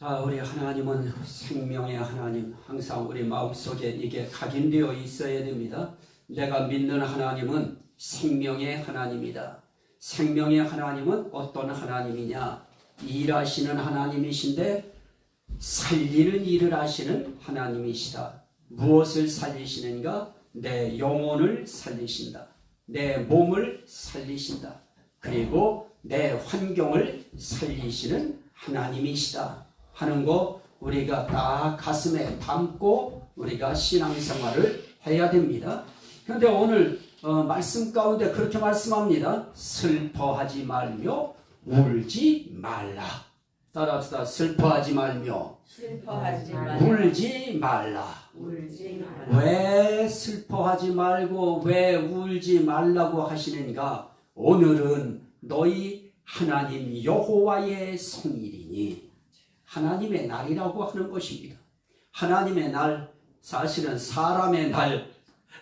자, 우리 하나님은 생명의 하나님, 항상 우리 마음속에 이게 각인되어 있어야 됩니다. 내가 믿는 하나님은 생명의 하나님이다. 생명의 하나님은 어떤 하나님이냐? 일하시는 하나님이신데 살리는 일을 하시는 하나님이시다. 무엇을 살리시는가? 내 영혼을 살리신다. 내 몸을 살리신다. 그리고 내 환경을 살리시는 하나님이시다 하는 거 우리가 다 가슴에 담고 우리가 신앙생활을 해야 됩니다. 그런데 오늘 말씀 가운데 그렇게 말씀합니다. 슬퍼하지 말며 울지 말라. 따라합시다. 슬퍼하지 말며 울지 말라. 왜 슬퍼하지 말고 왜 울지 말라고 하시는가? 오늘은 너희 하나님 여호와의 성일이니 하나님의 날이라고 하는 것입니다. 하나님의 날, 사실은 사람의 날,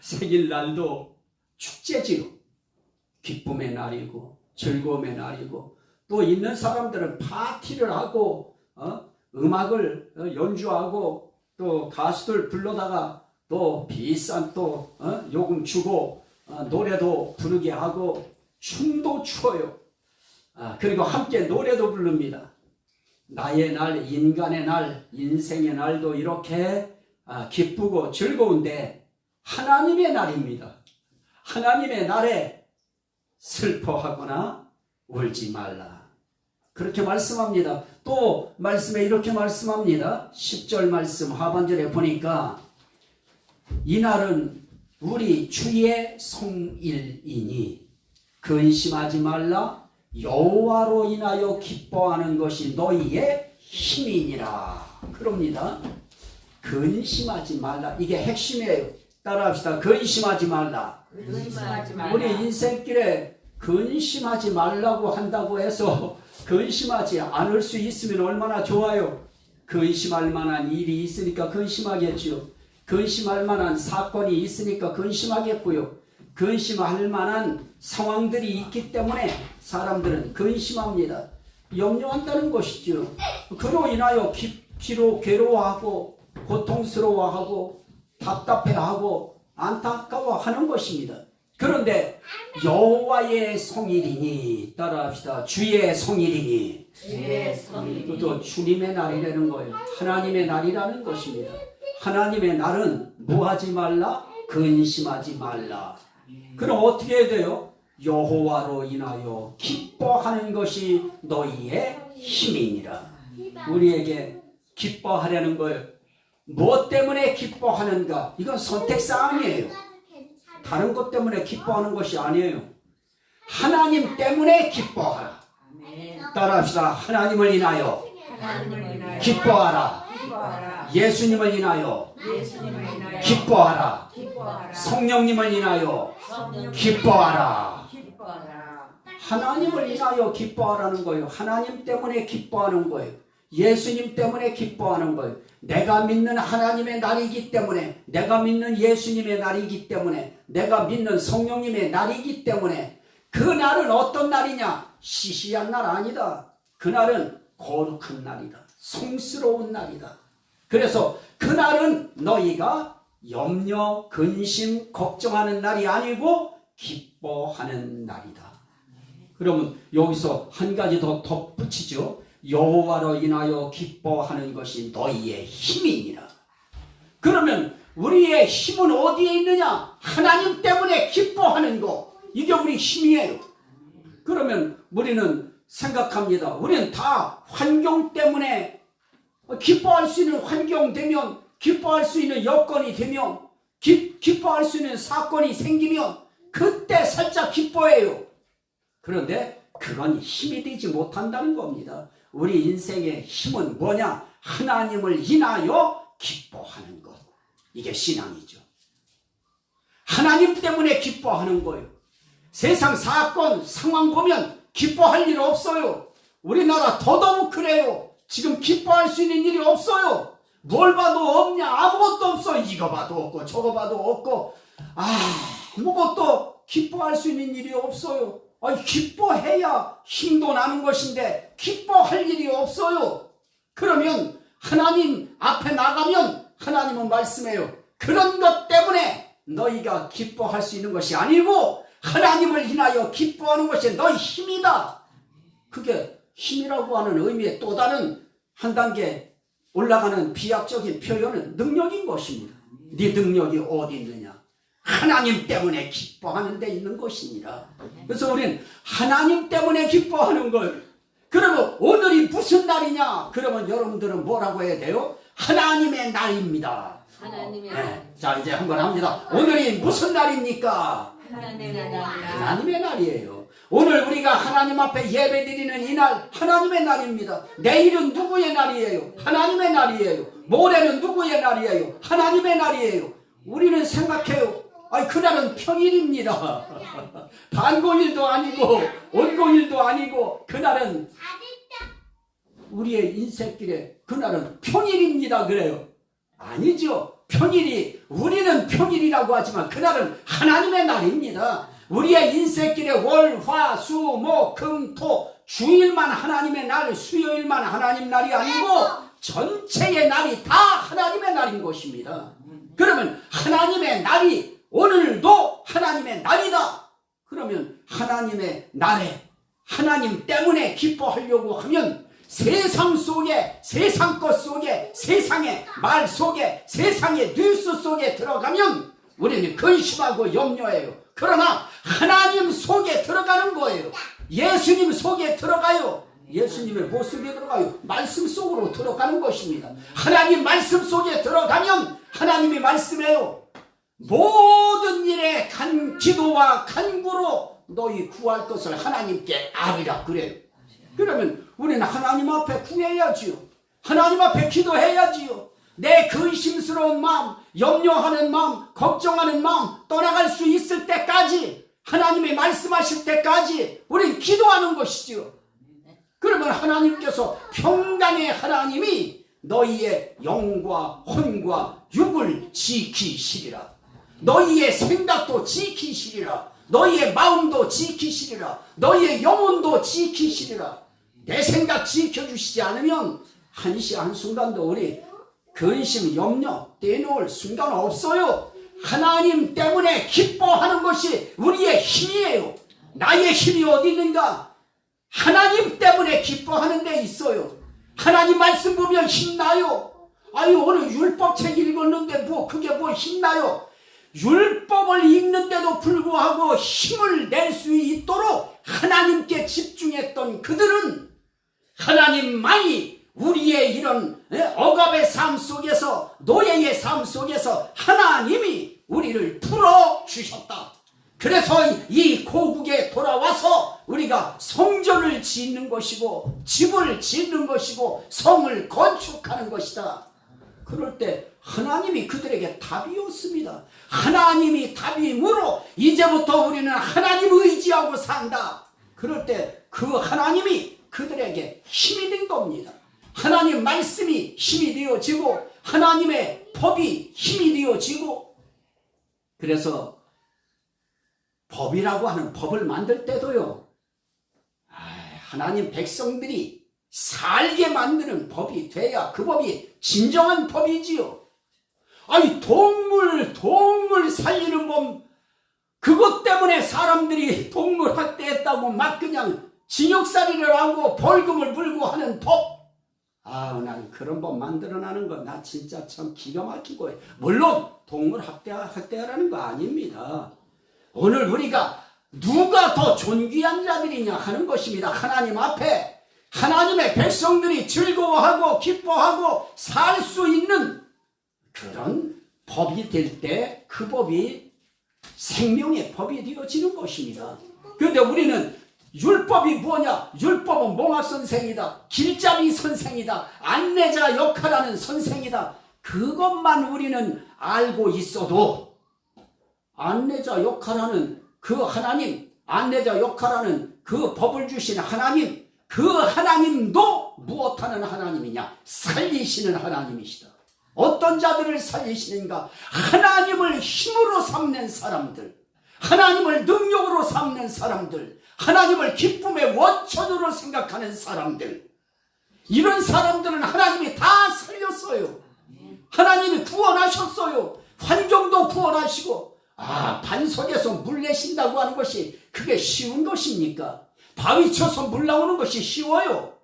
생일날도 축제지요. 기쁨의 날이고 즐거움의 날이고 또 있는 사람들은 파티를 하고 음악을 연주하고 또 가수들 불러다가 또 비싼 또 요금 주고 노래도 부르게 하고 춤도 추어요. 그리고 함께 노래도 부릅니다. 나의 날, 인간의 날, 인생의 날도 이렇게 기쁘고 즐거운데 하나님의 날입니다. 하나님의 날에 슬퍼하거나 울지 말라. 그렇게 말씀합니다. 또 말씀에 이렇게 말씀합니다. 10절 말씀 하반절에 보니까 이날은 우리 주의 성일이니 근심하지 말라. 여호와로 인하여 기뻐하는 것이 너희의 힘이니라. 그럽니다. 근심하지 말라. 이게 핵심이에요. 따라합시다. 근심하지 말라. 우리 인생길에 근심하지 말라고 한다고 해서 근심하지 않을 수 있으면 얼마나 좋아요. 근심할 만한 일이 있으니까 근심하겠지요. 근심할 만한 사건이 있으니까 근심하겠고요. 근심할 만한 상황들이 있기 때문에 사람들은 근심합니다. 염려한다는 것이죠. 그로 인하여 깊이로 괴로워하고 고통스러워하고 답답해하고 안타까워하는 것입니다. 그런데 여호와의 성일이니 따라합시다. 주의 성일이니 또 주님의 날이라는 거예요. 하나님의 날이라는 것입니다. 하나님의 날은 뭐하지 말라? 근심하지 말라. 그럼 어떻게 해야 돼요? 여호와로 인하여 기뻐하는 것이 너희의 힘이니라. 우리에게 기뻐하려는 거예요. 무엇 때문에 기뻐하는가? 이건 선택사항이에요. 다른 것 때문에 기뻐하는 것이 아니에요. 하나님 때문에 기뻐하라. 따라합시다. 하나님을 인하여 기뻐하라. 예수님을 인하여 기뻐하라. 성령님을 인하여 기뻐하라. 하나님을 인하여 기뻐하라는 거예요. 하나님 때문에 기뻐하는 거예요. 예수님 때문에 기뻐하는 거예요. 내가 믿는 하나님의 날이기 때문에, 내가 믿는 예수님의 날이기 때문에, 내가 믿는 성령님의 날이기 때문에 그 날은 어떤 날이냐? 시시한 날 아니다. 그 날은 거룩한 날이다. 성스러운 날이다. 그래서 그 날은 너희가 염려, 근심, 걱정하는 날이 아니고 기뻐하는 날이다. 그러면 여기서 한 가지 더 덧붙이죠. 여호와로 인하여 기뻐하는 것이 너희의 힘이니라. 그러면 우리의 힘은 어디에 있느냐? 하나님 때문에 기뻐하는 거. 이게 우리 힘이에요. 그러면 우리는 생각합니다. 우리는 다 환경 때문에 기뻐할 수 있는 환경 되면, 기뻐할 수 있는 여건이 되면, 기뻐할 수 있는 사건이 생기면 그때 살짝 기뻐해요. 그런데 그건 힘이 되지 못한다는 겁니다. 우리 인생의 힘은 뭐냐? 하나님을 인하여 기뻐하는 것. 이게 신앙이죠. 하나님 때문에 기뻐하는 거예요. 세상 사건, 상황 보면 기뻐할 일 없어요. 우리나라 더더욱 그래요. 지금 기뻐할 수 있는 일이 없어요. 뭘 봐도 없냐? 아무것도 없어. 이거 봐도 없고 저거 봐도 없고 아무것도 기뻐할 수 있는 일이 없어요. 기뻐해야 힘도 나는 것인데 기뻐할 일이 없어요. 그러면 하나님 앞에 나가면 하나님은 말씀해요. 그런 것 때문에 너희가 기뻐할 수 있는 것이 아니고 하나님을 인하여 기뻐하는 것이 너희 힘이다. 그게 힘이라고 하는 의미의 또 다른 한 단계 올라가는 비약적인 표현은 능력인 것입니다. 네 능력이 어디 있느냐? 하나님 때문에 기뻐하는 데 있는 것이니라. 그래서 우리는 하나님 때문에 기뻐하는 걸, 그러면 오늘이 무슨 날이냐? 그러면 여러분들은 뭐라고 해야 돼요? 하나님의 날입니다. 하나님의 네. 자, 이제 한번 합니다. 오늘이 무슨 날입니까? 하나님의 날이라. 하나님의 날이에요. 오늘 우리가 하나님 앞에 예배 드리는 이 날 하나님의 날입니다. 내일은 누구의 날이에요? 하나님의 날이에요. 모레는 누구의 날이에요? 하나님의 날이에요. 우리는 생각해요. 아니, 그날은 평일입니다. 반고일도 아니고 온고일도 아니고 그날은 우리의 인생길에 그날은 평일입니다. 그래요. 아니죠. 평일이, 우리는 평일이라고 하지만 그날은 하나님의 날입니다. 우리의 인생길에 월, 화, 수, 목, 금, 토 주일만 하나님의 날, 수요일만 하나님 날이 아니고 전체의 날이 다 하나님의 날인 것입니다. 그러면 하나님의 날이 오늘도 하나님의 날이다. 그러면 하나님의 날에 하나님 때문에 기뻐하려고 하면 세상 속에, 세상 것 속에, 세상의 말 속에, 세상의 뉴스 속에 들어가면 우리는 근심하고 염려해요. 그러나 하나님 속에 들어가는 거예요. 예수님 속에 들어가요. 예수님의 모습에 들어가요. 말씀 속으로 들어가는 것입니다. 하나님 말씀 속에 들어가면 하나님이 말씀해요. 모든 일에 기도와 간구로 너희 구할 것을 하나님께 아뢰라 그래요. 그러면 우리는 하나님 앞에 구해야지요. 하나님 앞에 기도해야지요. 내 근심스러운 마음, 염려하는 마음, 걱정하는 마음 떠나갈 수 있을 때까지, 하나님이 말씀하실 때까지 우리는 기도하는 것이지요. 그러면 하나님께서 평강의 하나님이 너희의 영과 혼과 육을 지키시리라. 너희의 생각도 지키시리라. 너희의 마음도 지키시리라. 너희의 영혼도 지키시리라. 내 생각 지켜주시지 않으면 한시 한순간도 우리 근심, 염려 떼놓을 순간 없어요. 하나님 때문에 기뻐하는 것이 우리의 힘이에요. 나의 힘이 어디 있는가? 하나님 때문에 기뻐하는 데 있어요. 하나님 말씀 보면 힘나요. 아유, 오늘 율법책 읽었는데 그게 힘나요? 율법을 읽는데도 불구하고 힘을 낼 수 있도록 하나님께 집중했던 그들은 하나님만이 우리의 이런 억압의 삶 속에서, 노예의 삶 속에서 하나님이 우리를 풀어주셨다. 그래서 이 고국에 돌아와서 우리가 성전을 짓는 것이고 집을 짓는 것이고 성을 건축하는 것이다. 그럴 때 하나님이 그들에게 답이었습니다. 하나님이 답이므로 이제부터 우리는 하나님 의지하고 산다. 그럴 때 그 하나님이 그들에게 힘이 된 겁니다. 하나님 말씀이 힘이 되어지고 하나님의 법이 힘이 되어지고, 그래서 법이라고 하는 법을 만들 때도요, 하나님 백성들이 살게 만드는 법이 돼야 그 법이 진정한 법이지요. 아니, 동물 살리는 법, 그것 때문에 사람들이 동물 학대했다고 막 그냥 징역살이를 하고 벌금을 물고 하는 법. 난 그런 법 만들어내는 거 나 진짜 참 기가 막히고, 물론 동물 학대하라는 거 아닙니다. 오늘 우리가 누가 더 존귀한 자들이냐 하는 것입니다. 하나님 앞에 하나님의 백성들이 즐거워하고 기뻐하고 살 수 있는 그런 법이 될 때 그 법이 생명의 법이 되어지는 것입니다. 그런데 우리는 율법이 뭐냐? 율법은 몽학 선생이다. 길잡이 선생이다. 안내자 역할하는 선생이다. 그것만 우리는 알고 있어도 안내자 역할하는 그 하나님, 안내자 역할하는 그 법을 주신 하나님, 그 하나님도 무엇하는 하나님이냐? 살리시는 하나님이시다. 어떤 자들을 살리시는가? 하나님을 힘으로 삼는 사람들, 하나님을 능력으로 삼는 사람들, 하나님을 기쁨의 원천으로 생각하는 사람들, 이런 사람들은 하나님이 다 살려 나가시고 반석에서 물 내신다고 하는 것이 그게 쉬운 것입니까? 바위 쳐서 물 나오는 것이 쉬워요.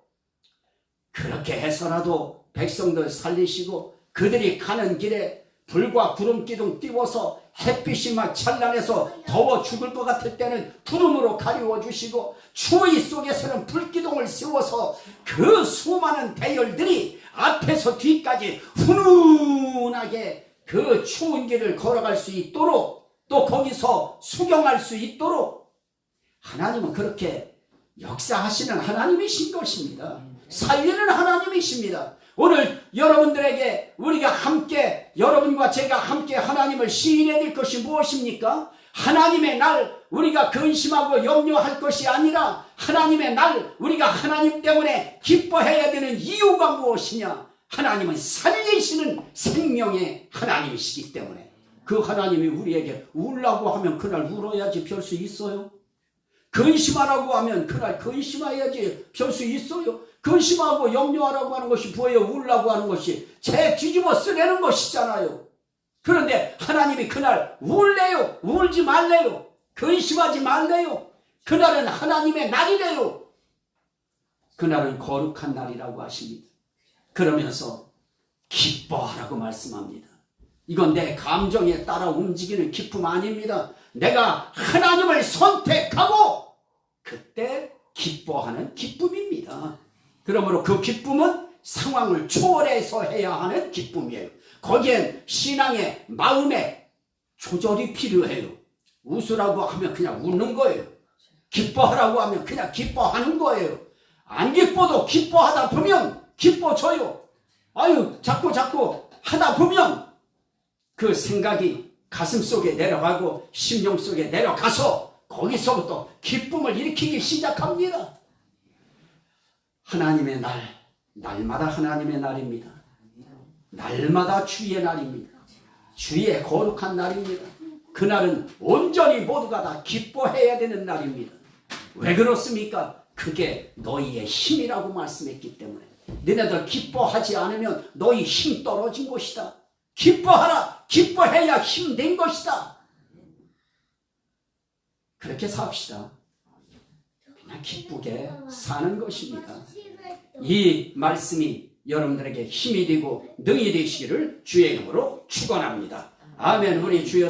그렇게 해서라도 백성들 살리시고 그들이 가는 길에 불과 구름 기둥 띄워서 햇빛이 막 찬란해서 더워 죽을 것 같을 때는 구름으로 가리워 주시고 추위 속에서는 불기둥을 세워서 그 수많은 대열들이 앞에서 뒤까지 훈훈하게 그 추운 길을 걸어갈 수 있도록 또 거기서 수경할 수 있도록 하나님은 그렇게 역사하시는 하나님이신 것입니다. 살리는 하나님이십니다. 오늘 여러분들에게 우리가 함께 여러분과 제가 함께 하나님을 시인해 드릴 것이 무엇입니까? 하나님의 날 우리가 근심하고 염려할 것이 아니라 하나님의 날 우리가 하나님 때문에 기뻐해야 되는 이유가 무엇이냐? 하나님은 살리시는 생명의 하나님이시기 때문에 그 하나님이 우리에게 울라고 하면 그날 울어야지 별 수 있어요? 근심하라고 하면 그날 근심해야지 별 수 있어요? 근심하고 염려하라고 하는 것이 뭐예요? 울라고 하는 것이 재 뒤집어 쓰려는 것이잖아요. 그런데 하나님이 그날 울래요? 울지 말래요? 근심하지 말래요? 그날은 하나님의 날이래요. 그날은 거룩한 날이라고 하십니다. 그러면서 기뻐하라고 말씀합니다. 이건 내 감정에 따라 움직이는 기쁨 아닙니다. 내가 하나님을 선택하고 그때 기뻐하는 기쁨입니다. 그러므로 그 기쁨은 상황을 초월해서 해야 하는 기쁨이에요. 거기엔 신앙의 마음의 조절이 필요해요. 웃으라고 하면 그냥 웃는 거예요. 기뻐하라고 하면 그냥 기뻐하는 거예요. 안 기뻐도 기뻐하다 보면 기뻐져요. 자꾸 하다 보면 그 생각이 가슴 속에 내려가고 심령 속에 내려가서 거기서부터 기쁨을 일으키기 시작합니다. 하나님의 날, 날마다 하나님의 날입니다. 날마다 주의 날입니다. 주의 거룩한 날입니다. 그날은 온전히 모두가 다 기뻐해야 되는 날입니다. 왜 그렇습니까? 그게 너희의 힘이라고 말씀했기 때문에. 너네들 기뻐하지 않으면 너희 힘 떨어진 것이다. 기뻐하라. 기뻐해야 힘 된 것이다. 그렇게 삽시다. 그냥 기쁘게 사는 것입니다. 이 말씀이 여러분들에게 힘이 되고 능이 되시기를 주의 이름으로 축원합니다. 아멘. 우리 주여